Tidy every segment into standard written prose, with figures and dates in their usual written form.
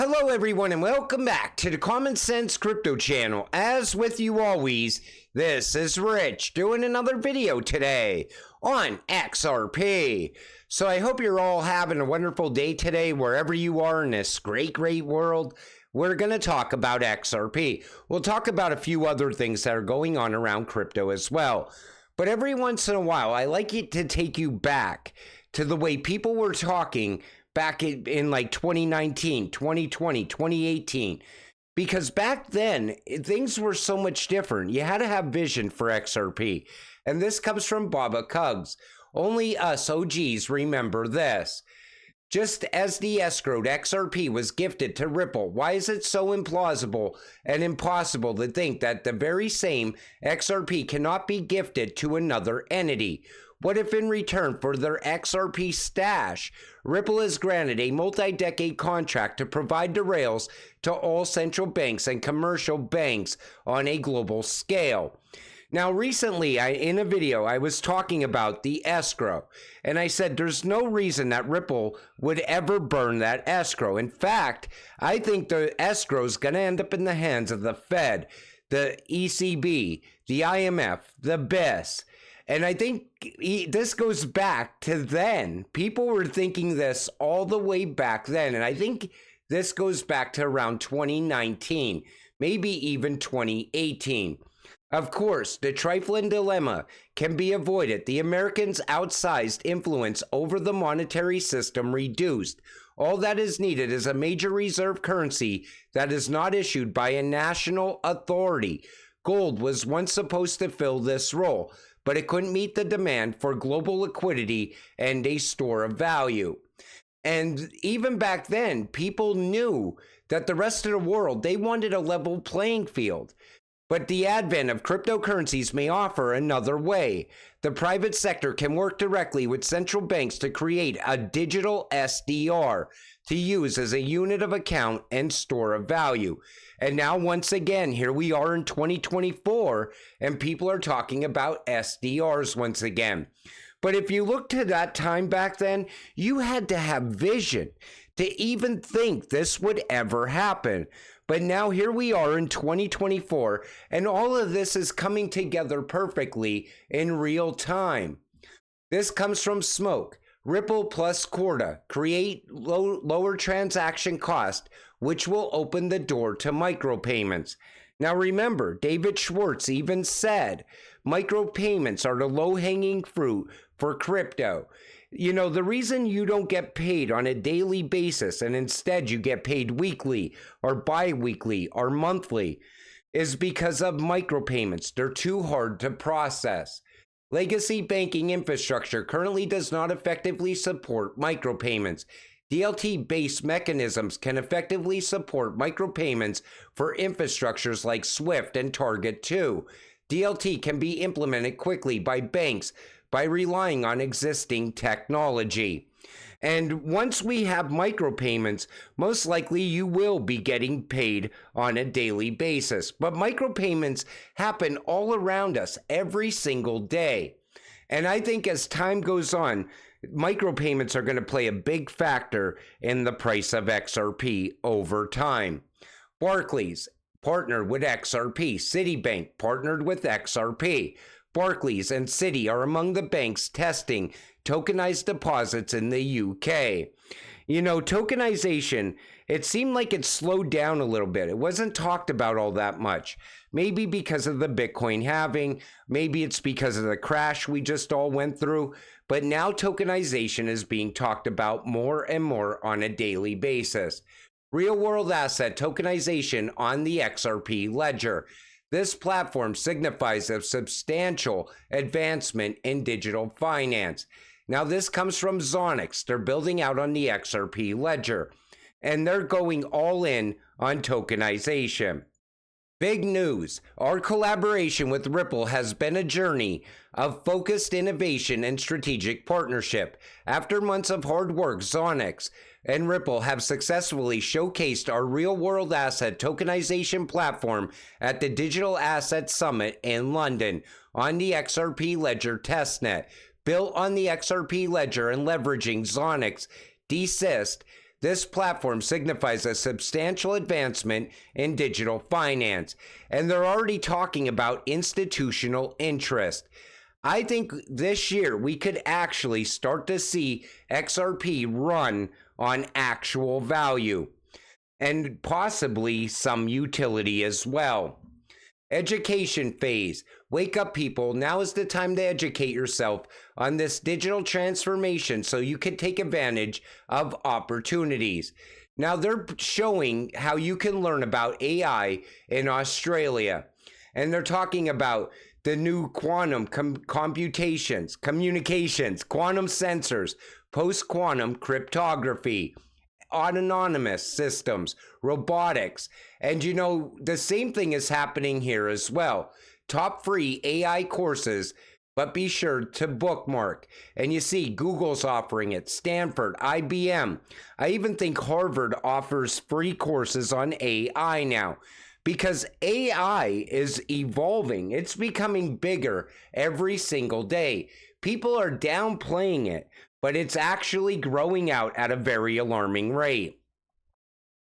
Hello everyone and welcome back to the Common Sense Crypto channel. As with you always, this is Rich doing another video today on XRP. So I hope you're all having a wonderful day today wherever you are in this great world. We're going to talk about XRP. We'll talk about a few other things that are going on around crypto as well. But every once in a while, I like it to take you back to the way people were talking back in like 2019, 2020, 2018. Because back then, things were so much different. You had to have vision for XRP. And this comes from Baba Cugs. Only us OGs remember this. Just as the escrowed XRP was gifted to Ripple, why is it so implausible and impossible to think that the very same XRP cannot be gifted to another entity? What if in return for their XRP stash, Ripple is granted a multi-decade contract to provide the rails to all central banks and commercial banks on a global scale? Now, recently, in a video, I was talking about the escrow, and I said there's no reason that Ripple would ever burn that escrow. In fact, I think the escrow is going to end up in the hands of the Fed, the ECB, the IMF, the BIS. And I think this goes back to then. People were thinking this all the way back then. And I think this goes back to around 2019, maybe even 2018. Of course, the Triflin Dilemma can be avoided. The Americans' outsized influence over the monetary system reduced. All that is needed is a major reserve currency that is not issued by a national authority. Gold was once supposed to fill this role, but it couldn't meet the demand for global liquidity and a store of value. And even back then, people knew that the rest of the world, they wanted a level playing field. But the advent of cryptocurrencies may offer another way. The private sector can work directly with central banks to create a digital SDR to use as a unit of account and store of value. And now, once again, here we are in 2024, and people are talking about SDRs once again. But if you look to that time back then, you had to have vision to even think this would ever happen. But now here we are in 2024, and all of this is coming together perfectly in real time. This comes from Smoke. Ripple plus Corda create lower transaction cost, which will open the door to micropayments. Now remember, David Schwartz even said micropayments are the low-hanging fruit for crypto. You know, the reason you don't get paid on a daily basis and instead you get paid weekly or bi-weekly or monthly is because of micropayments. They're too hard to process. Legacy banking infrastructure currently does not effectively support micropayments. DLT-based mechanisms can effectively support micropayments for infrastructures like SWIFT and Target 2. DLT can be implemented quickly by banks by relying on existing technology. And once we have micropayments, most likely you will be getting paid on a daily basis. But micropayments happen all around us every single day. And I think as time goes on, micropayments are going to play a big factor in the price of XRP over time. Barclays partnered with XRP. Citibank partnered with XRP. Barclays and Citi are among the banks testing tokenized deposits in the UK. You know, tokenization, it seemed like it slowed down a little bit. It wasn't talked about all that much. Maybe because of the Bitcoin halving, maybe it's because of the crash we just all went through, but now tokenization is being talked about more and more on a daily basis. Real-world asset tokenization on the XRP ledger. This platform signifies a substantial advancement in digital finance. Now, this comes from Zonix. They're building out on the XRP ledger, and they're going all in on tokenization. Big news. Our collaboration with Ripple has been a journey of focused innovation and strategic partnership. After months of hard work, Zonix and Ripple have successfully showcased our real-world asset tokenization platform at the Digital Asset Summit in London on the XRP Ledger testnet. Built on the XRP Ledger and leveraging Zonix DSYST, This platform signifies a substantial advancement in digital finance, and they're already talking about institutional interest. I think this year we could actually start to see XRP run on actual value and possibly some utility as well. Education phase. Wake up, people. Now is the time to educate yourself on this digital transformation so you can take advantage of opportunities. Now, they're showing how you can learn about AI in Australia, and they're talking about the new quantum communications, quantum sensors, post-quantum cryptography, autonomous systems, robotics. And you know, the same thing is happening here as well. Top free AI courses, but be sure to bookmark. And you see, Google's offering it, Stanford, IBM. I even think Harvard offers free courses on AI now, because AI is evolving. It's becoming bigger every single day. People are downplaying it, but it's actually growing out at a very alarming rate.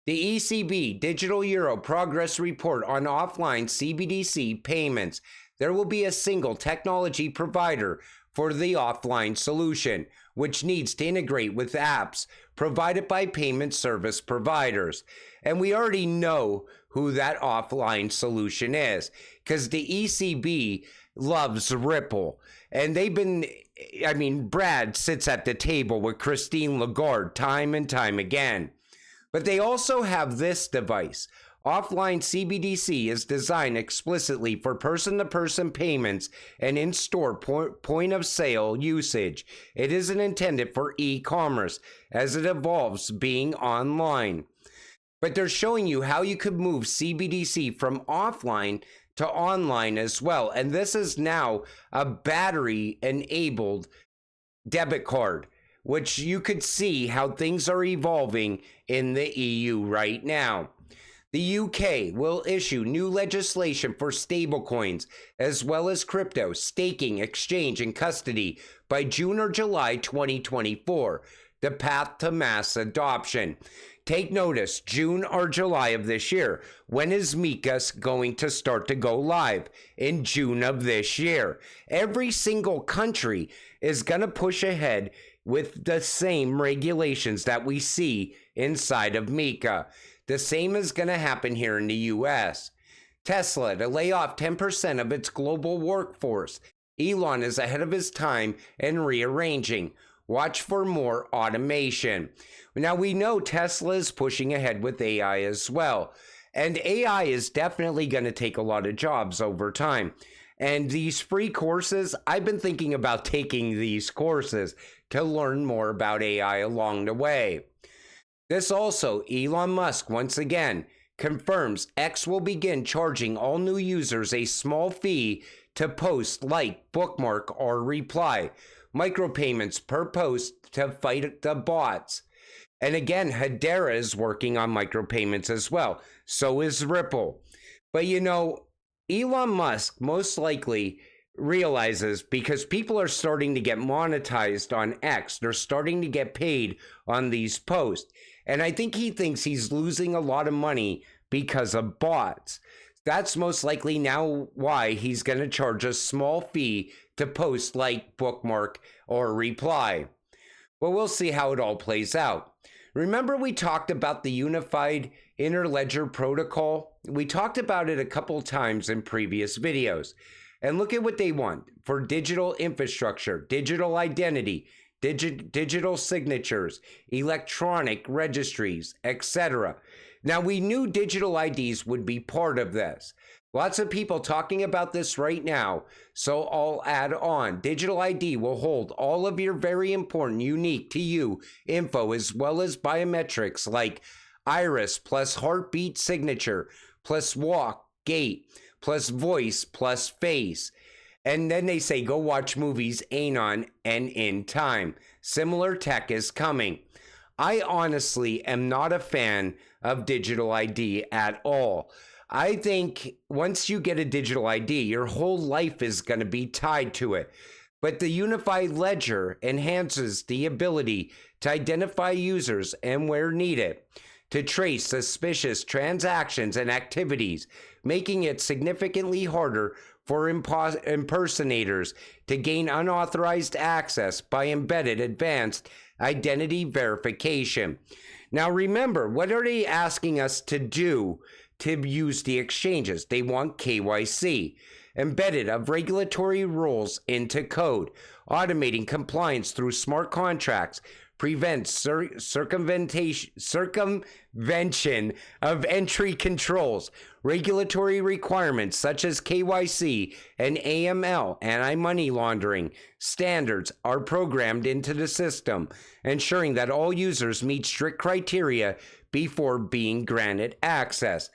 The ECB Digital Euro Progress Report on offline CBDC payments. There will be a single technology provider for the offline solution, which needs to integrate with apps provided by payment service providers. And we already know who that offline solution is, because the ECB loves Ripple. And they've been, Brad sits at the table with Christine Lagarde time and time again. But they also have this device. Offline CBDC is designed explicitly for person-to-person payments and in-store point-of-sale usage. It isn't intended for e-commerce, as it evolves being online. But they're showing you how you could move CBDC from offline to online as well. And this is now a battery-enabled debit card, which you could see how things are evolving in the EU right now. The UK will issue new legislation for stablecoins, as well as crypto, staking, exchange, and custody by June or July 2024, the path to mass adoption. Take notice, June or July of this year. When is MiCA going to start to go live? In June of this year. Every single country is going to push ahead with the same regulations that we see inside of MiCA. The same is going to happen here in the US. Tesla to lay off 10% of its global workforce. Elon is ahead of his time and rearranging. Watch for more automation. Now, we know Tesla is pushing ahead with AI as well. And AI is definitely going to take a lot of jobs over time. And these free courses, I've been thinking about taking these courses to learn more about AI along the way. This also, Elon Musk once again confirms X will begin charging all new users a small fee to post, like, bookmark, or reply. Micropayments per post to fight the bots. And again, Hedera is working on micropayments as well. So is Ripple. But you know, Elon Musk most likely realizes, because people are starting to get monetized on X, they're starting to get paid on these posts. And I think he thinks he's losing a lot of money because of bots. That's most likely now why he's going to charge a small fee to post, like, bookmark, or reply. But we'll see how it all plays out. Remember we talked about the Unified Interledger Protocol? We talked about it a couple times in previous videos. And look at what they want for digital infrastructure, digital identity, digital signatures, electronic registries, etc. Now, we knew digital IDs would be part of this. Lots of people talking about this right now, so I'll add on. Digital ID will hold all of your very important, unique to you info, as well as biometrics like iris plus heartbeat signature, plus walk, gait, plus voice, plus face. And then they say, go watch movies anon and in time. Similar tech is coming. I honestly am not a fan of digital ID at all. I think once you get a digital ID, your whole life is going to be tied to it. But the unified ledger enhances the ability to identify users and, where needed, to trace suspicious transactions and activities, making it significantly harder for impersonators to gain unauthorized access by embedded advanced identity verification. Now remember, what are they asking us to do to use the exchanges? They want KYC, embedded of regulatory rules into code, automating compliance through smart contracts, prevents circumvention of entry controls, regulatory requirements such as KYC and AML, anti-money laundering standards are programmed into the system, ensuring that all users meet strict criteria before being granted access.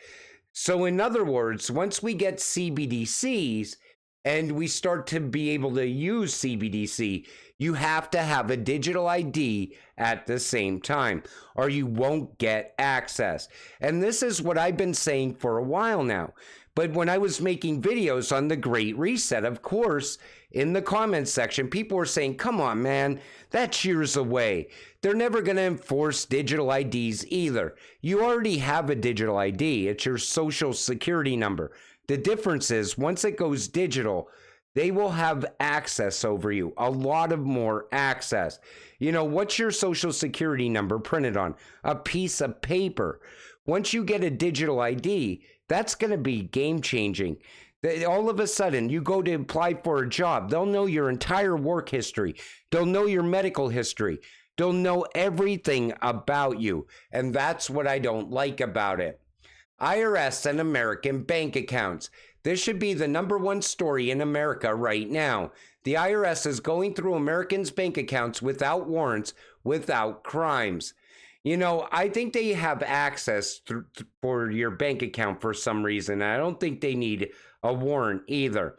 So in other words, once we get CBDCs and we start to be able to use CBDC, you have to have a digital ID at the same time, or you won't get access. And this is what I've been saying for a while now. But when I was making videos on the Great Reset, of course, in the comments section, people were saying, come on, man, that's years away. They're never going to enforce digital IDs either. You already have a digital ID. It's your social security number. The difference is, once it goes digital, they will have access over you, a lot of more access. You know, what's your social security number printed on? A piece of paper. Once you get a digital ID, that's going to be game changing. All of a sudden, you go to apply for a job, they'll know your entire work history. They'll know your medical history. They'll know everything about you. And that's what I don't like about it. IRS and American bank accounts. This should be the #1 story in America right now. The IRS is going through Americans' bank accounts without warrants, without crimes. You know, I think they have access for your bank account for some reason. I don't think they need a warrant either.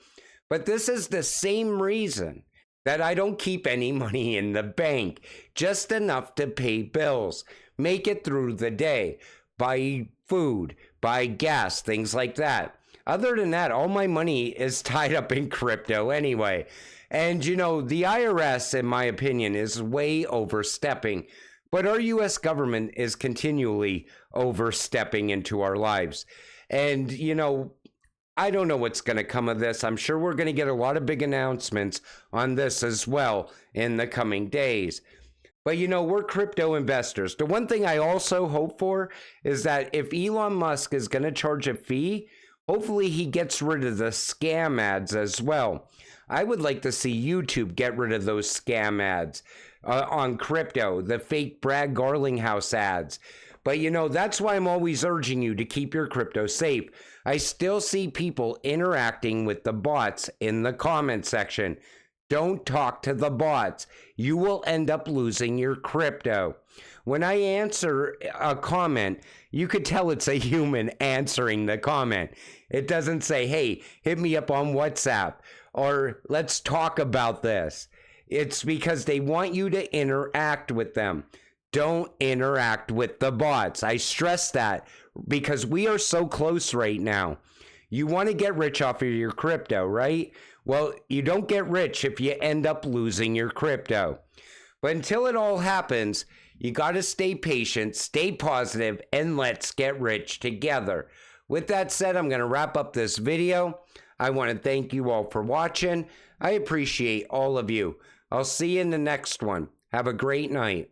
But this is the same reason that I don't keep any money in the bank. Just enough to pay bills, make it through the day, buy food, buy gas, things like that. Other than that, all my money is tied up in crypto anyway. And you know, the IRS, in my opinion, is way overstepping. But our U.S. government is continually overstepping into our lives. And, you know, I don't know what's going to come of this. I'm sure we're going to get a lot of big announcements on this as well in the coming days. But, you know, we're crypto investors. The one thing I also hope for is that if Elon Musk is going to charge a fee, hopefully he gets rid of the scam ads as well. I would like to see YouTube get rid of those scam ads on crypto, the fake Brad Garlinghouse ads. But, you know, that's why I'm always urging you to keep your crypto safe. I still see people interacting with the bots in the comment section. Don't talk to the bots. You will end up losing your crypto. When I answer a comment, you could tell it's a human answering the comment. It doesn't say, hey, hit me up on WhatsApp or let's talk about this. It's because they want you to interact with them. Don't interact with the bots. I stress that because we are so close right now. You want to get rich off of your crypto, right? Well, you don't get rich if you end up losing your crypto. But until it all happens, you got to stay patient, stay positive, and let's get rich together. With that said, I'm going to wrap up this video. I want to thank you all for watching. I appreciate all of you. I'll see you in the next one. Have a great night.